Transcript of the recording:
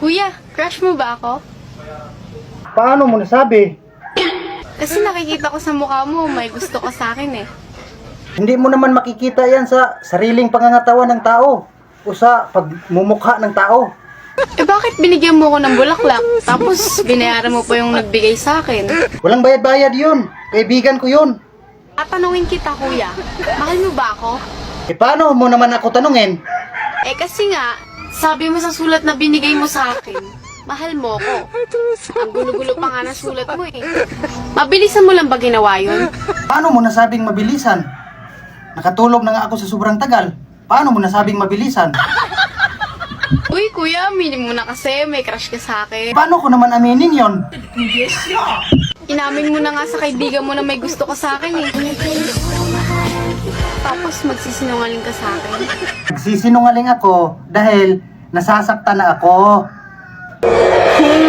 Kuya, crush mo ba ako? Paano mo nasabi? Kasi nakikita ko sa mukha mo, may gusto ka sa akin eh. Hindi mo naman makikita yan sa sariling pangangatawan ng tao o sa pagmumukha ng tao. Eh bakit binigyan mo ko ng bulaklak, tapos binayaran mo pa yung nagbigay sa akin? Walang bayad-bayad yun. Kaibigan ko yun. Tatanungin kita kuya, mahal mo ba ako? E paano mo naman ako tanungin? Eh kasi nga, sabi mo sa sulat na binigay mo sa akin, mahal mo ko. Ang gulo-gulo pa nga ng sulat mo eh. Mabilisan mo lang ba ginawa yun? Paano mo nasabing mabilisan? Nakatulog na nga ako sa sobrang tagal. Paano mo nasabing mabilisan? Uy kuya, aminin mo na kasi, may crush ka sa akin. Paano ko naman aminin yon? Inamin mo na nga sa kaibigan mo na may gusto ka sa akin eh. Tapos magsisinungaling ka sa akin. Nagsisinungaling ako dahil nasasaktan na ako. Kung